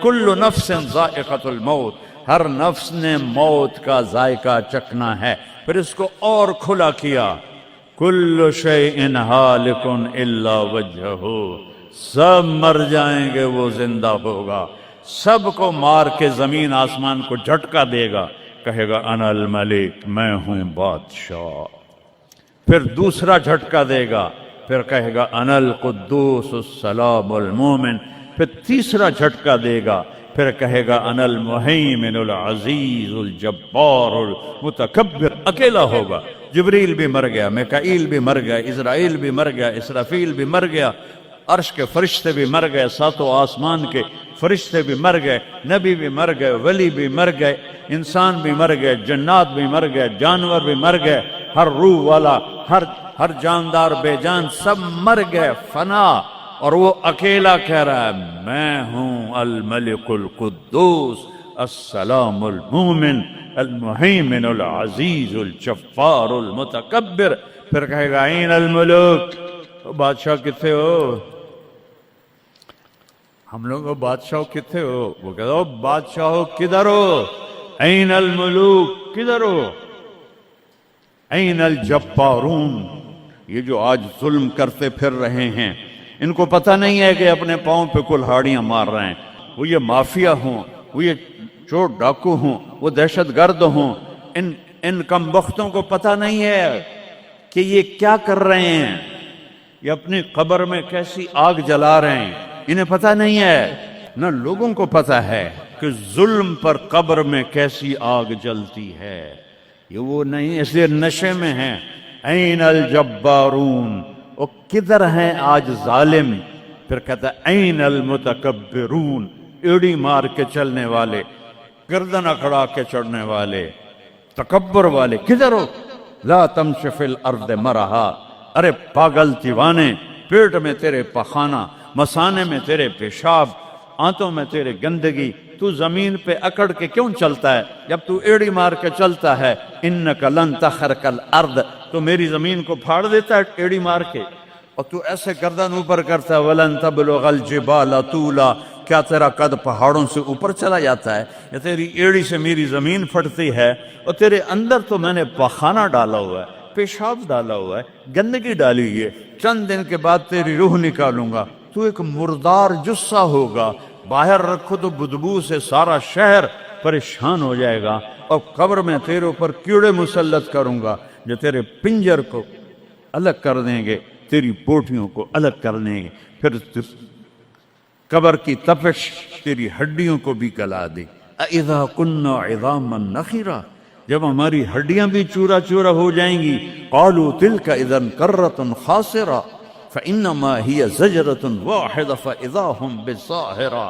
کل نفس ذائقۃ الموت، ہر نفس نے موت کا ذائقہ چکھنا ہے۔ پھر اس کو اور کھلا کیا، کل شیء ہالک الا وجہہ، سب مر جائیں گے وہ زندہ ہوگا، سب کو مار کے زمین آسمان کو جھٹکا دے گا، کہے گا انا الملک، میں ہوں بادشاہ۔ پھر دوسرا جھٹکا دے گا، پھر کہے گا انا القدوس السلام المومن۔ پھر تیسرا جھٹکا دے گا، پھر کہے گا انا المہیمن العزیز الجبار المتکبر۔ اکیلا ہوگا، جبریل بھی مر گیا، میکائیل بھی مر گیا، اسرائیل بھی مر گیا، اسرافیل بھی مر گیا، عرش کے فرشتے بھی مر گئے، ساتوں آسمان کے فرشتے بھی مر گئے، نبی بھی مر گئے، ولی بھی مر گئے، انسان بھی مر گئے، جنات بھی مر گئے، جانور بھی مر گئے، ہر روح والا، ہر جاندار بے جان سب مر گئے، فنا۔ اور وہ اکیلا کہہ رہا ہے میں ہوں الملک القدوس السلام المومن المہیمن العزیز الجبار المتکبر۔ پھر کہے گا این الملوک، بادشاہ کتنے ہو؟ ہم لوگ بادشاہ کتنے ہو؟ وہ کہتا ہو بادشاہ ہو کدھر ہو؟ این الملوک، کدھر ہو؟ این الجبارون، یہ جو آج ظلم کرتے پھر رہے ہیں، ان کو پتہ نہیں ہے کہ اپنے پاؤں پہ کلہاڑیاں مار رہے ہیں۔ وہ یہ مافیا ہوں، وہ یہ چور ڈاکو ہوں، وہ دہشت گرد ہوں، ان کم بختوں کو پتہ نہیں ہے کہ یہ کیا کر رہے ہیں، یہ اپنی قبر میں کیسی آگ جلا رہے ہیں، انہیں پتہ نہیں ہے۔ نہ لوگوں کو پتہ ہے کہ ظلم پر قبر میں کیسی آگ جلتی ہے، یہ وہ نہیں، اس لیے نشے میں ہیں۔ این الجبارون، وہ کدھر ہیں آج ظالم؟ پھر کہتا ہے این المتکبرون، ایڑی مار کے چلنے والے، گردن اکڑا کے چڑھنے والے، تکبر والے، کدھر ہو؟ لا تمشی فی الارض مرحا، ارے پاگل دیوانے، پیٹ میں تیرے پخانہ، مثانے میں تیرے پیشاب، آنتوں میں تیرے گندگی، تو زمین پہ اکڑ کے کیوں چلتا ہے؟ جب تو ایڑی مار کے چلتا ہے انک لن تخرق الارض، تو میری زمین کو پھاڑ دیتا ہے ایڑی مار کے، اور تو ایسے گردن اوپر کرتا ہے ولن تبلغ الجبال طولا، کیا تیرا قد پہاڑوں سے اوپر چلا جاتا ہے؟ یا تیری ایڑی سے میری زمین پھٹتی ہے، اور تیرے اندر تو میں نے پخانہ ڈالا ہوا ہے، پیشاب ڈالا ہوا ہے، گندگی ڈالی ہوئی ہے، چند دن کے بعد تیری روح نکالوں گا، تو ایک مردار جثہ ہوگا، باہر رکھو تو بدبو سے سارا شہر پریشان ہو جائے گا، اور قبر میں تیرے اوپر کیڑے مسلط کروں گا جو تیرے پنجر کو الگ کر دیں گے، تیری بوٹیوں کو الگ کر دیں گے، پھر قبر کی تپش تیری ہڈیوں کو بھی گلا دے۔ اذا كنا عظاما نخرا، جب ہماری ہڈیاں بھی چورا چورا ہو جائیں گی، قالوا تلك اذا كرة خاسرة فانما هي زجرة واحدة فاذا هم بالساهرة۔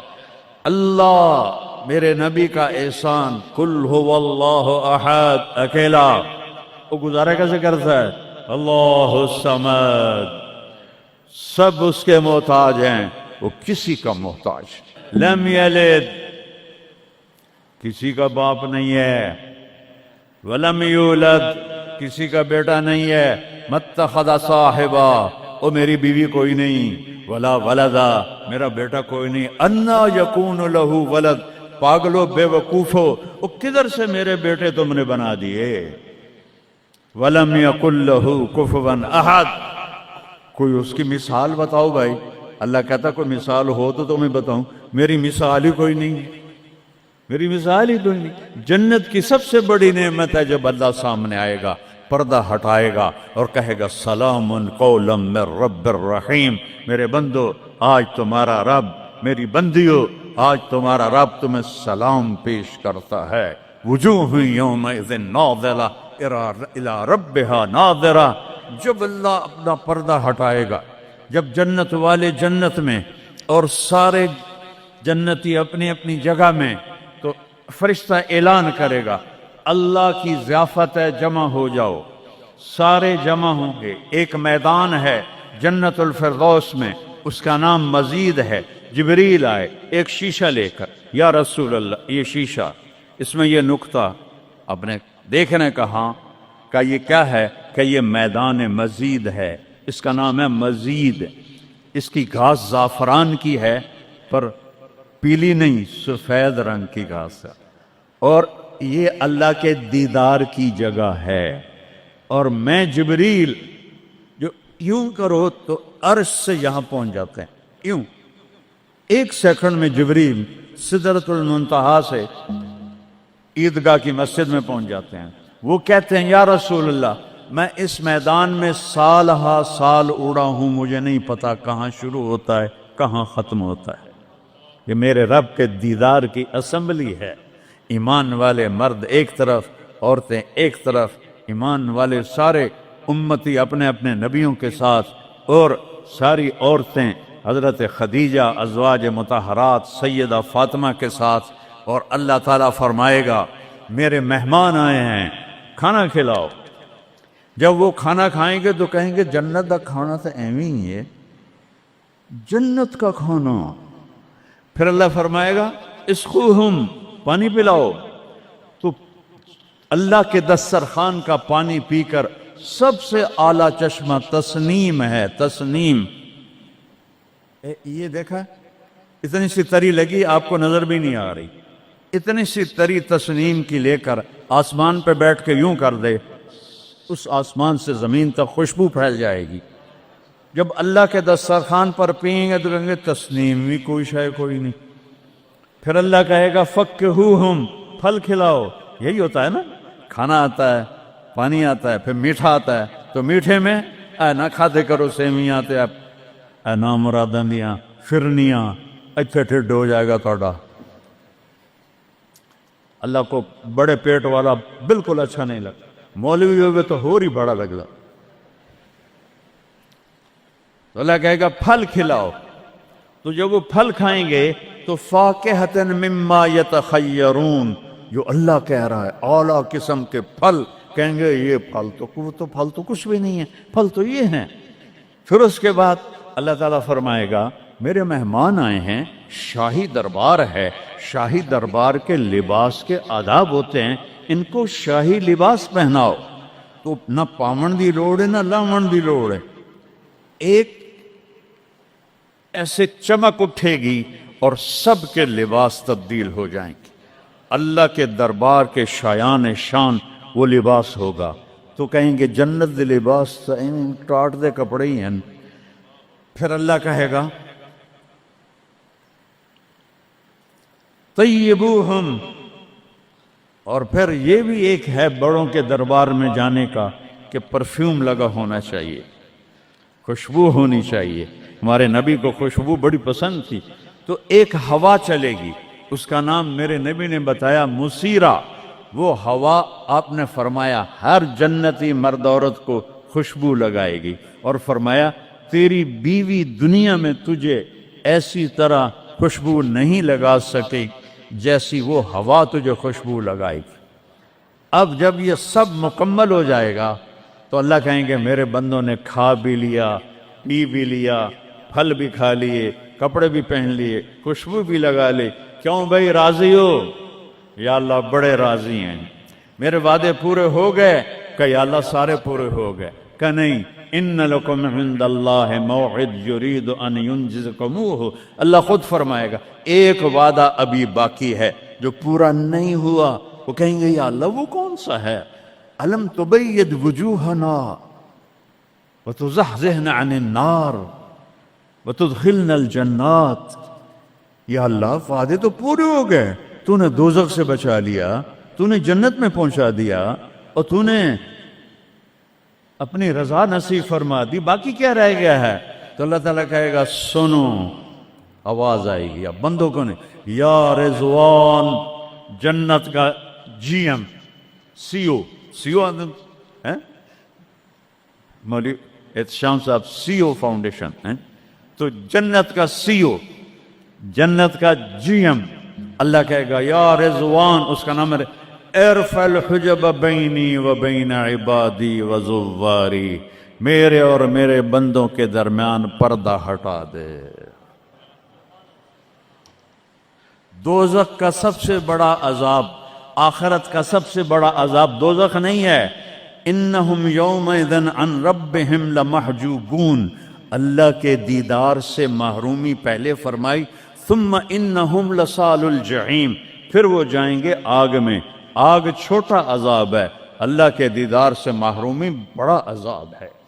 اللہ میرے نبی کا احسان، قل هو اللہ احد، اکیلا، وہ گزارا کیسے کرتا ہے؟ اللہ الصمد، سب اس کے محتاج ہیں، وہ کسی کا محتاج، لم یلد، کسی کا باپ نہیں ہے، ولم یولد، کسی کا بیٹا نہیں ہے، متخذ صاحبہ، وہ میری بیوی کوئی نہیں، ولا ولدا، میرا بیٹا کوئی نہیں، انا یکون لہ ولد، پاگلو بے وقوفو، وہ کدھر سے میرے بیٹے تم نے بنا دیے، ولم یکن لہ کفوا احد، کوئی اس کی مثال بتاؤ بھائی۔ اللہ کہتا کوئی مثال ہو تو تمہیں بتاؤں، میری مثال ہی کوئی نہیں، میری مثال ہی کوئی نہیں۔ جنت کی سب سے بڑی نعمت ہے جب اللہ سامنے آئے گا، پردہ ہٹائے گا اور کہے گا سلام قولا من رب الرحیم، میرے بندو آج تمہارا رب، میری بندیو آج تمہارا رب تمہیں سلام پیش کرتا ہے، وجوہ یومئذ ناظرہ الی ربہا ناظرہ۔ جب اللہ اپنا پردہ ہٹائے گا، جب جنت والے جنت میں اور سارے جنتی اپنی اپنی جگہ میں، تو فرشتہ اعلان کرے گا اللہ کی ضیافت ہے، جمع ہو جاؤ، سارے جمع ہوں گے، ایک میدان ہے جنت الفردوس میں، اس کا نام مزید ہے، جبریل آئے ایک شیشہ لے کر، یا رسول اللہ یہ شیشہ، اس میں یہ نقطہ اپنے دیکھنے کا، ہاں کہ یہ کیا ہے، کہ یہ میدان مزید ہے، اس کا نام ہے مزید، اس کی گھاس زعفران کی ہے، پر پیلی نہیں، سفید رنگ کی گھاس ہے، اور یہ اللہ کے دیدار کی جگہ ہے۔ اور میں جبریل جو یوں کرو تو عرش سے یہاں پہنچ جاتے ہیں، یوں 1 سیکنڈ میں جبریل سدرۃ المنتہا سے عیدگاہ کی مسجد میں پہنچ جاتے ہیں۔ وہ کہتے ہیں یا رسول اللہ، میں اس میدان میں سال ہا سال اڑا ہوں، مجھے نہیں پتا کہاں شروع ہوتا ہے کہاں ختم ہوتا ہے۔ یہ میرے رب کے دیدار کی اسمبلی ہے، ایمان والے مرد ایک طرف، عورتیں ایک طرف، ایمان والے سارے امتی اپنے اپنے نبیوں کے ساتھ، اور ساری عورتیں حضرت خدیجہ ازواج مطہرات سیدہ فاطمہ کے ساتھ، اور اللہ تعالیٰ فرمائے گا میرے مہمان آئے ہیں کھانا کھلاؤ۔ جب وہ کھانا کھائیں گے تو کہیں گے جنت کا کھانا تو ایویں ہی ہے، جنت کا کھانا۔ پھر اللہ فرمائے گا اسقوہم، پانی پلاؤ، تو اللہ کے دسترخوان کا پانی پی کر سب سے اعلیٰ چشمہ تسنیم ہے، تسنیم۔ یہ دیکھا اتنی سی تری لگی، آپ کو نظر بھی نہیں آ رہی، اتنی سی تری تسنیم کی لے کر آسمان پہ بیٹھ کے یوں کر دے، اس آسمان سے زمین تک خوشبو پھیل جائے گی۔ جب اللہ کے دسترخوان پر پئیں گے تو کہیں گے تسنیم بھی کوئی شے کوئی نہیں۔ پھر اللہ کہے گا فکہوہم، پھل کھلاؤ۔ یہی ہوتا ہے نا، کھانا آتا ہے، پانی آتا ہے، پھر میٹھا آتا ہے، تو میٹھے میں اے نہ کھاتے کرو سیویاں تے اے نامراداں دیاں فرنیاں، اتھے ٹھڈ ہو جائے گا توڑا۔ اللہ کو بڑے پیٹ والا بالکل اچھا نہیں لگتا، مولوی ہوگے تو اور ہی بڑا لگتا۔ تو اللہ کہے گا پھل کھلاؤ، تو جب وہ پھل کھائیں گے تو فاکہۃ مما یتخیرون، جو اللہ کہہ رہا ہے اعلیٰ قسم کے پھل، کہیں گے یہ پھل تو کچھ بھی نہیں ہے، پھل تو یہ ہیں۔ پھر اس کے بعد اللہ تعالیٰ فرمائے گا میرے مہمان آئے ہیں، شاہی دربار ہے، شاہی دربار کے لباس کے آداب ہوتے ہیں، ان کو شاہی لباس پہناؤ۔ تو نہ پاون دی لوڑ ہے نہ لاون دی لوڑ ہے، ایک ایسے چمک اٹھے گی اور سب کے لباس تبدیل ہو جائیں گے۔ اللہ کے دربار کے شایان شان وہ لباس ہوگا، تو کہیں گے جنت دے لباس ٹاٹ دے کپڑے ہی ہیں۔ پھر اللہ کہے گا طیبوہم، اور پھر یہ بھی ایک ہے بڑوں کے دربار میں جانے کا کہ پرفیوم لگا ہونا چاہیے، خوشبو ہونی چاہیے۔ ہمارے نبی کو خوشبو بڑی پسند تھی، تو ایک ہوا چلے گی، اس کا نام میرے نبی نے بتایا مسیرہ۔ وہ ہوا آپ نے فرمایا ہر جنتی مرد عورت کو خوشبو لگائے گی، اور فرمایا تیری بیوی دنیا میں تجھے ایسی طرح خوشبو نہیں لگا سکے جیسی وہ ہوا تجھے خوشبو لگائے گی۔ اب جب یہ سب مکمل ہو جائے گا تو اللہ کہیں گے میرے بندوں نے کھا بھی لیا، پی بھی لیا، پھل بھی کھا لیے، کپڑے بھی پہن لیے، خوشبو بھی لگا لی، کیوں بھائی راضی ہو؟ یا اللہ بڑے راضی ہیں، میرے وعدے پورے ہو گئے؟ کہ یا اللہ سارے پورے ہو گئے؟ کہ نہیں، ان لکم عند اللہ موعد یرید ان ینجزکموہ، اللہ خود فرمائے گا ایک وعدہ ابھی باقی ہے جو پورا نہیں ہوا۔ وہ کہیں گے یا اللہ وہ کون سا ہے؟ الم تبید وجوہنا وتزحزحنا عن النار وتدخلنا الجنات۔ یا اللہ وعدے تو پورے ہو گئے، تو نے دوزخ سے بچا لیا، تو نے جنت میں پہنچا دیا، اور تو نے اپنی رضا نصیب فرما دی، باقی کیا رہ گیا ہے؟ تو اللہ تعالیٰ کہے گا سنو، آواز آئے گی، اب بندوں کو نہیں، یا رضوان، جنت کا جی ایم سی او مولوی احتشام صاحب سی او فاؤنڈیشن، تو جنت کا سی او، جنت کا جی ایم، اللہ کہے گا یا رضوان، اس کا نام ہے ارفع الحجب بینی و بین عبادی و زواری، میرے اور میرے بندوں کے درمیان پردہ ہٹا دے۔ دوزخ کا سب سے بڑا عذاب، آخرت کا سب سے بڑا عذاب دوزخ نہیں ہے، انہم یومئذ عن ربہم لمحجوبون، اللہ کے دیدار سے محرومی پہلے فرمائی، ثم انہم لصال الجحیم، پھر وہ جائیں گے آگ میں۔ آگ چھوٹا عذاب ہے، اللہ کے دیدار سے محرومی بڑا عذاب ہے۔